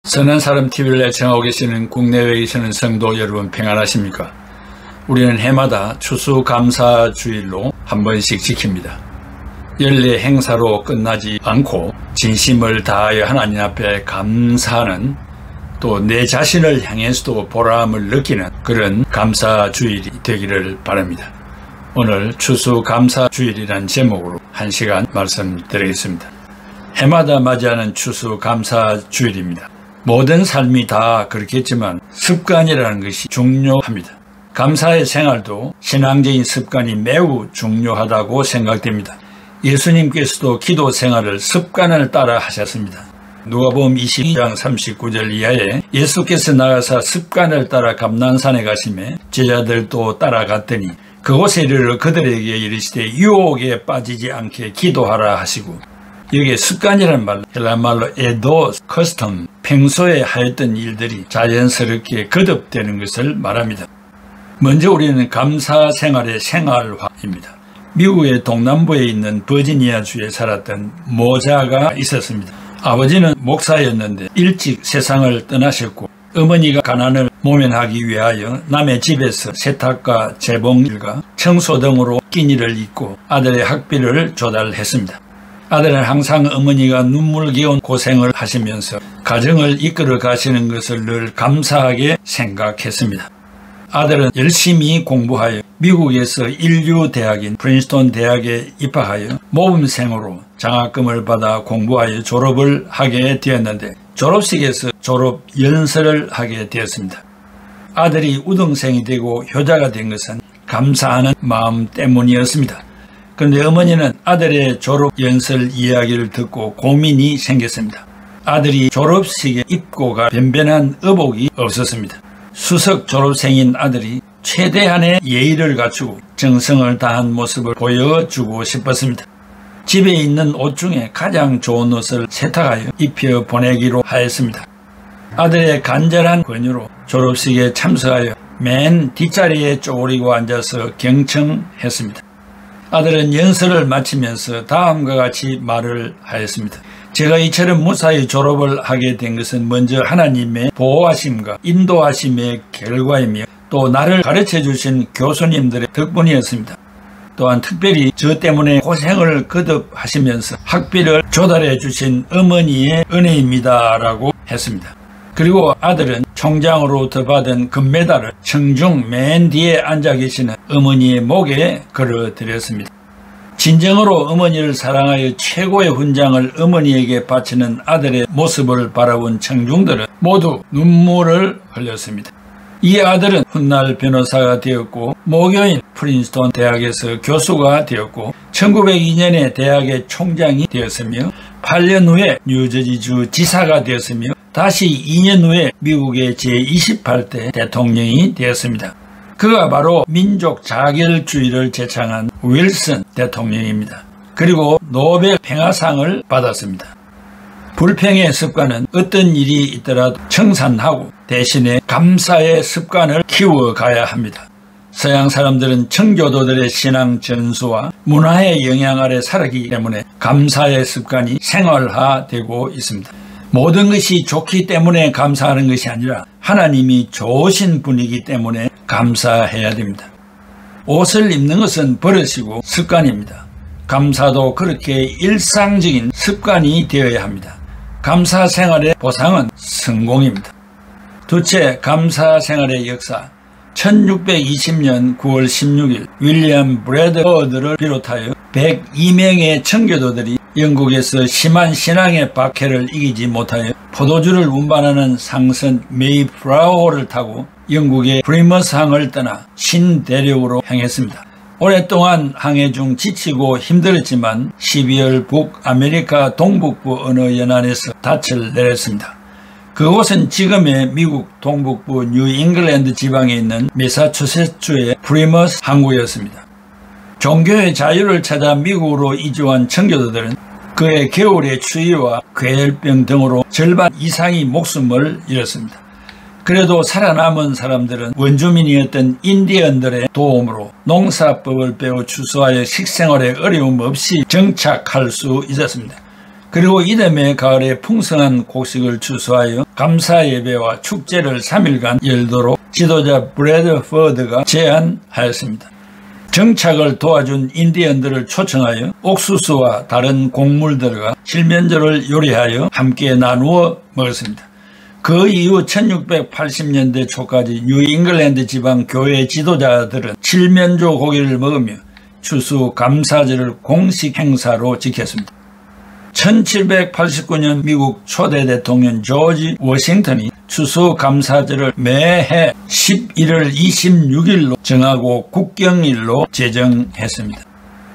선한 사람 TV를 애청하고 계시는 국내외에 계시는 성도 여러분 평안하십니까? 우리는 해마다 추수감사주일로 한 번씩 지킵니다. 연례 행사로 끝나지 않고 진심을 다하여 하나님 앞에 감사하는, 또 내 자신을 향해서도 보람을 느끼는 그런 감사주일이 되기를 바랍니다. 오늘 추수감사주일이라는 제목으로 1시간 말씀드리겠습니다. 해마다 맞이하는 추수감사주일입니다. 모든 삶이 다 그렇겠지만 습관이라는 것이 중요합니다. 감사의 생활도 신앙적인 습관이 매우 중요하다고 생각됩니다. 예수님께서도 기도 생활을 습관을 따라 하셨습니다. 누가복음 22장 39절 이하에 예수께서 나가사 습관을 따라 감난산에 가시매 제자들도 따라갔더니 그곳에 이르러 그들에게 이르시되 유혹에 빠지지 않게 기도하라 하시고, 여기에 습관이라는 말, 헬라말로 에도, 커스텀, 평소에 하였던 일들이 자연스럽게 거듭되는 것을 말합니다. 먼저 우리는 감사 생활의 생활화입니다. 미국의 동남부에 있는 버지니아주에 살았던 모자가 있었습니다. 아버지는 목사였는데 일찍 세상을 떠나셨고, 어머니가 가난을 모면하기 위하여 남의 집에서 세탁과 재봉일과 청소 등으로 끼니를 잇고 아들의 학비를 조달했습니다. 아들은 항상 어머니가 눈물겨운 고생을 하시면서 가정을 이끌어 가시는 것을 늘 감사하게 생각했습니다. 아들은 열심히 공부하여 미국에서 인류 대학인 프린스턴 대학에 입학하여 모범생으로 장학금을 받아 공부하여 졸업을 하게 되었는데, 졸업식에서 졸업 연설을 하게 되었습니다. 아들이 우등생이 되고 효자가 된 것은 감사하는 마음 때문이었습니다. 그런데 어머니는 아들의 졸업 연설 이야기를 듣고 고민이 생겼습니다. 아들이 졸업식에 입고 갈 변변한 의복이 없었습니다. 수석 졸업생인 아들이 최대한의 예의를 갖추고 정성을 다한 모습을 보여주고 싶었습니다. 집에 있는 옷 중에 가장 좋은 옷을 세탁하여 입혀 보내기로 하였습니다. 아들의 간절한 권유로 졸업식에 참석하여 맨 뒷자리에 쪼그리고 앉아서 경청했습니다. 아들은 연설을 마치면서 다음과 같이 말을 하였습니다. 제가 이처럼 무사히 졸업을 하게 된 것은 먼저 하나님의 보호하심과 인도하심의 결과이며, 또 나를 가르쳐 주신 교수님들의 덕분이었습니다. 또한 특별히 저 때문에 고생을 거듭하시면서 학비를 조달해 주신 어머니의 은혜입니다 라고 했습니다. 그리고 아들은 총장으로부터 받은 금메달을 청중 맨 뒤에 앉아 계시는 어머니의 목에 걸어드렸습니다. 진정으로 어머니를 사랑하여 최고의 훈장을 어머니에게 바치는 아들의 모습을 바라본 청중들은 모두 눈물을 흘렸습니다. 이 아들은 훗날 변호사가 되었고, 모교인 프린스턴 대학에서 교수가 되었고, 1902년에 대학의 총장이 되었으며, 8년 후에 뉴저지주 지사가 되었으며, 다시 2년 후에 미국의 제28대 대통령이 되었습니다. 그가 바로 민족 자결주의를 제창한 윌슨 대통령입니다. 그리고 노벨 평화상을 받았습니다. 불평의 습관은 어떤 일이 있더라도 청산하고 대신에 감사의 습관을 키워가야 합니다. 서양 사람들은 청교도들의 신앙 전수와 문화의 영향 아래 살았기 때문에 감사의 습관이 생활화되고 있습니다. 모든 것이 좋기 때문에 감사하는 것이 아니라 하나님이 좋으신 분이기 때문에 감사해야 됩니다. 옷을 입는 것은 버릇이고 습관입니다. 감사도 그렇게 일상적인 습관이 되어야 합니다. 감사 생활의 보상은 성공입니다. 둘째, 감사 생활의 역사. 1620년 9월 16일 윌리엄 브래드워드를 비롯하여 102명의 청교도들이 영국에서 심한 신앙의 박해를 이기지 못하여 포도주를 운반하는 상선 메이플라워를 타고 영국의 프리머스항을 떠나 신대륙으로 향했습니다. 오랫동안 항해 중 지치고 힘들었지만 12월 북아메리카 동북부 어느 연안에서 닻을 내렸습니다. 그곳은 지금의 미국 동북부 뉴잉글랜드 지방에 있는 매사추세츠주의 프리머스 항구였습니다. 종교의 자유를 찾아 미국으로 이주한 청교도들은 그의 겨울의 추위와 괴혈병 등으로 절반 이상이 목숨을 잃었습니다. 그래도 살아남은 사람들은 원주민이었던 인디언들의 도움으로 농사법을 배워 추수하여 식생활에 어려움 없이 정착할 수 있었습니다. 그리고 이듬해 가을에 풍성한 곡식을 추수하여 감사 예배와 축제를 3일간 열도록 지도자 브래드퍼드가 제안하였습니다. 정착을 도와준 인디언들을 초청하여 옥수수와 다른 곡물들과 칠면조를 요리하여 함께 나누어 먹었습니다. 그 이후 1680년대 초까지 뉴잉글랜드 지방 교회 지도자들은 칠면조 고기를 먹으며 추수 감사절을 공식 행사로 지켰습니다. 1789년 미국 초대 대통령 조지 워싱턴이 추수감사절을 매해 11월 26일로 정하고 국경일로 제정했습니다.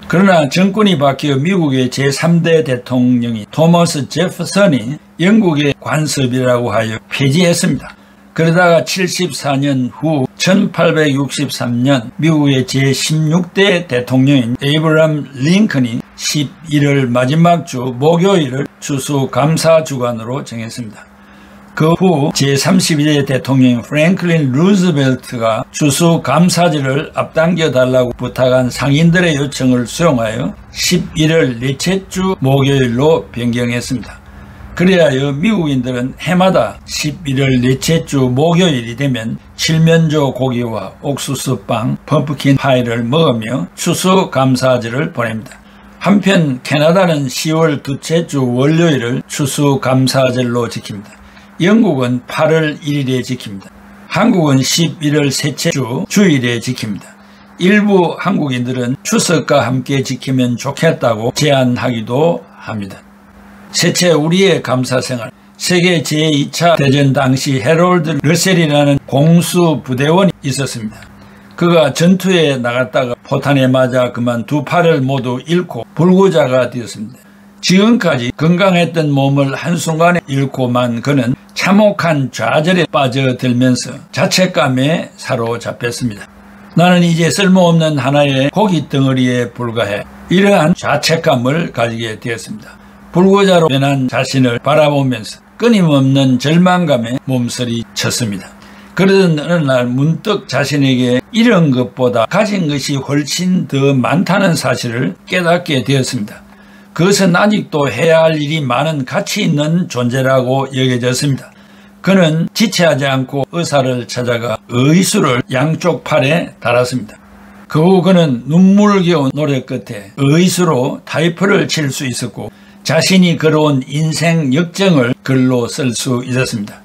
그러나 정권이 바뀌어 미국의 제3대 대통령이 토머스 제퍼슨이 영국의 관습이라고 하여 폐지했습니다. 그러다가 74년 후 1863년 미국의 제16대 대통령인 에이브러함 링컨이 11월 마지막 주 목요일을 추수감사주간으로 정했습니다. 그 후 제32대 대통령 프랭클린 루즈벨트가 추수감사절을 앞당겨 달라고 부탁한 상인들의 요청을 수용하여 11월 넷째 주 목요일로 변경했습니다. 그리하여 미국인들은 해마다 11월 넷째 주 목요일이 되면 칠면조 고기와 옥수수빵, 펌프킨 파이를 먹으며 추수감사절을 보냅니다. 한편 캐나다는 10월 둘째 주 월요일을 추수감사절로 지킵니다. 영국은 8월 1일에 지킵니다. 한국은 11월 셋째 주 주일에 지킵니다. 일부 한국인들은 추석과 함께 지키면 좋겠다고 제안하기도 합니다. 셋째, 우리의 감사생활. 세계 제2차 대전 당시 해롤드 러셀이라는 공수부대원이 있었습니다. 그가 전투에 나갔다가 포탄에 맞아 그만 두 팔을 모두 잃고 불구자가 되었습니다. 지금까지 건강했던 몸을 한순간에 잃고만 그는 참혹한 좌절에 빠져들면서 자책감에 사로잡혔습니다. 나는 이제 쓸모없는 하나의 고기 덩어리에 불과해 이러한 자책감을 가지게 되었습니다. 불구자로 변한 자신을 바라보면서 끊임없는 절망감에 몸서리 쳤습니다. 그러던 어느 날 문득 자신에게 잃은 것보다 가진 것이 훨씬 더 많다는 사실을 깨닫게 되었습니다. 그것은 아직도 해야 할 일이 많은 가치 있는 존재라고 여겨졌습니다. 그는 지체하지 않고 의사를 찾아가 의수를 양쪽 팔에 달았습니다. 그 후 그는 눈물겨운 노력 끝에 의수로 타이프를 칠 수 있었고 자신이 걸어온 인생 역정을 글로 쓸 수 있었습니다.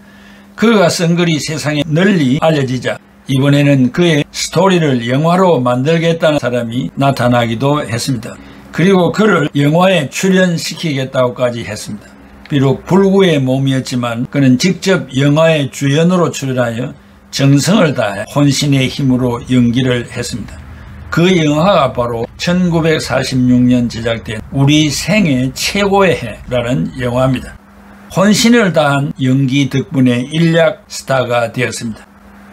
그가 쓴 글이 세상에 널리 알려지자 이번에는 그의 스토리를 영화로 만들겠다는 사람이 나타나기도 했습니다. 그리고 그를 영화에 출연시키겠다고까지 했습니다. 비록 불구의 몸이었지만 그는 직접 영화의 주연으로 출연하여 정성을 다해 혼신의 힘으로 연기를 했습니다. 그 영화가 바로 1946년 제작된 우리 생애 최고의 해라는 영화입니다. 혼신을 다한 연기 덕분에 일약 스타가 되었습니다.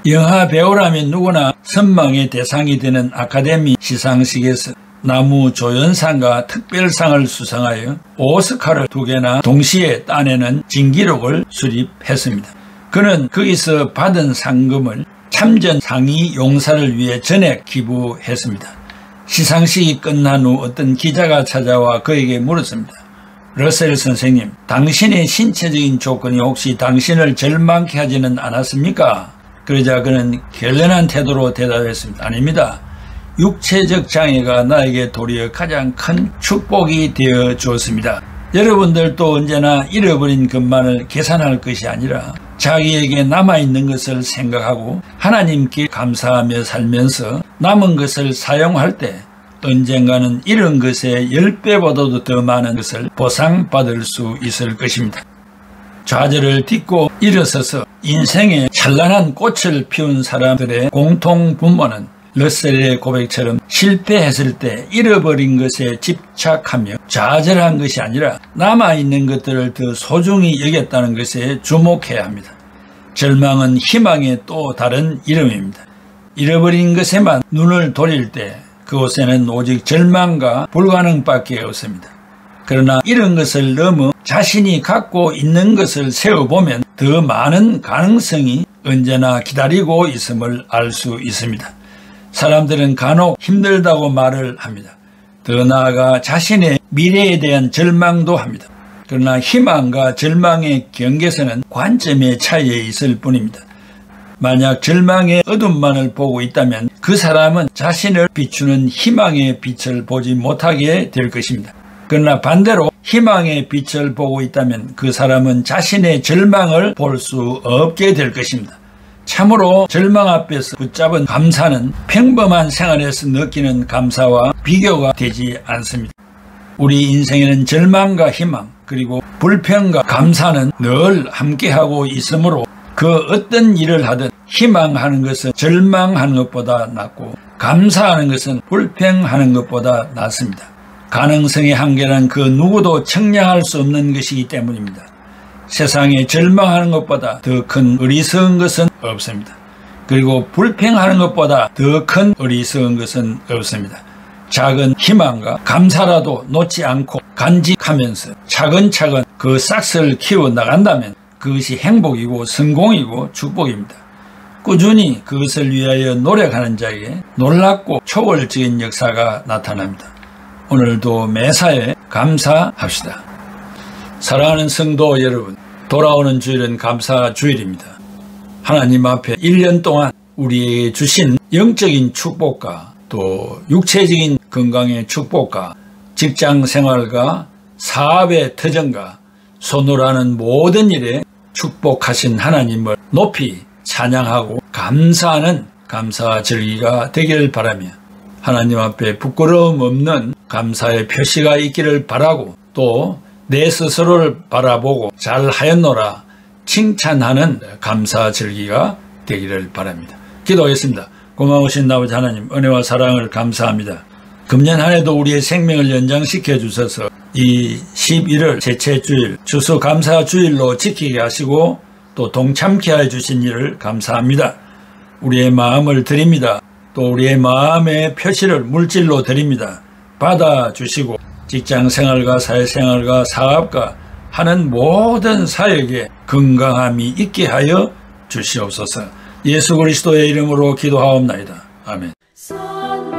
영화 배우라면 누구나 선망의 대상이 되는 아카데미 시상식에서 나무조연상과 특별상을 수상하여 오스카를 2개나 동시에 따내는 진기록을 수립했습니다. 그는 거기서 받은 상금을 참전 상위 용사를 위해 전액 기부했습니다. 시상식이 끝난 후 어떤 기자가 찾아와 그에게 물었습니다. 러셀 선생님, 당신의 신체적인 조건이 혹시 당신을 절망케 하지는 않았습니까? 그러자 그는 결연한 태도로 대답했습니다. 아닙니다. 육체적 장애가 나에게 도리어 가장 큰 축복이 되어 주었습니다. 여러분들도 언제나 잃어버린 것만을 계산할 것이 아니라 자기에게 남아있는 것을 생각하고 하나님께 감사하며 살면서 남은 것을 사용할 때 언젠가는 잃은 것의 10배보다도 더 많은 것을 보상받을 수 있을 것입니다. 좌절을 딛고 일어서서 인생의 찬란한 꽃을 피운 사람들의 공통분모는 러셀의 고백처럼 실패했을 때 잃어버린 것에 집착하며 좌절한 것이 아니라 남아있는 것들을 더 소중히 여겼다는 것에 주목해야 합니다. 절망은 희망의 또 다른 이름입니다. 잃어버린 것에만 눈을 돌릴 때 그곳에는 오직 절망과 불가능밖에 없습니다. 그러나 이런 것을 넘어 자신이 갖고 있는 것을 세워보면 더 많은 가능성이 언제나 기다리고 있음을 알 수 있습니다. 사람들은 간혹 힘들다고 말을 합니다. 더 나아가 자신의 미래에 대한 절망도 합니다. 그러나 희망과 절망의 경계선은 관점의 차이에 있을 뿐입니다. 만약 절망의 어둠만을 보고 있다면 그 사람은 자신을 비추는 희망의 빛을 보지 못하게 될 것입니다. 그러나 반대로 희망의 빛을 보고 있다면 그 사람은 자신의 절망을 볼 수 없게 될 것입니다. 참으로 절망 앞에서 붙잡은 감사는 평범한 생활에서 느끼는 감사와 비교가 되지 않습니다. 우리 인생에는 절망과 희망 그리고 불평과 감사는 늘 함께하고 있으므로 그 어떤 일을 하든 희망하는 것은 절망하는 것보다 낫고 감사하는 것은 불평하는 것보다 낫습니다. 가능성의 한계는 그 누구도 측량할 수 없는 것이기 때문입니다. 세상에 절망하는 것보다 더 큰 어리석은 것은 없습니다. 그리고 불평하는 것보다 더 큰 어리석은 것은 없습니다. 작은 희망과 감사라도 놓지 않고 간직하면서 차근차근 그 싹을 키워나간다면 그것이 행복이고 성공이고 축복입니다. 꾸준히 그것을 위하여 노력하는 자에게 놀랍고 초월적인 역사가 나타납니다. 오늘도 매사에 감사합시다. 사랑하는 성도 여러분, 돌아오는 주일은 감사 주일입니다. 하나님 앞에 1년 동안 우리에게 주신 영적인 축복과 또 육체적인 건강의 축복과 직장 생활과 사업의 터전과 손으로 하는 모든 일에 축복하신 하나님을 높이 찬양하고 감사하는 감사 절기가 되기를 바라며 하나님 앞에 부끄러움 없는 감사의 표시가 있기를 바라고 또 내 스스로를 바라보고 잘하였노라 칭찬하는 감사 절기가 되기를 바랍니다. 기도하겠습니다. 고마우신 아버지 하나님, 은혜와 사랑을 감사합니다. 금년 한 해도 우리의 생명을 연장시켜 주셔서 이 11월 제체 주일 추수감사 주일로 지키게 하시고 또 동참케 해 주신 일을 감사합니다. 우리의 마음을 드립니다. 또 우리의 마음의 표시를 물질로 드립니다. 받아주시고 직장생활과 사회생활과 사업과 하는 모든 사역에 건강함이 있게 하여 주시옵소서. 예수 그리스도의 이름으로 기도하옵나이다. 아멘. 찬송하자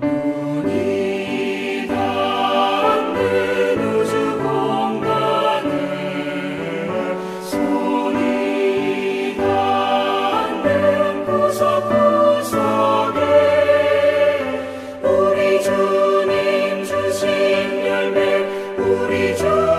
눈이 닿는 우주 공간에 손이 닿는 구석구석에 우리 주님 주신 열매 우리 주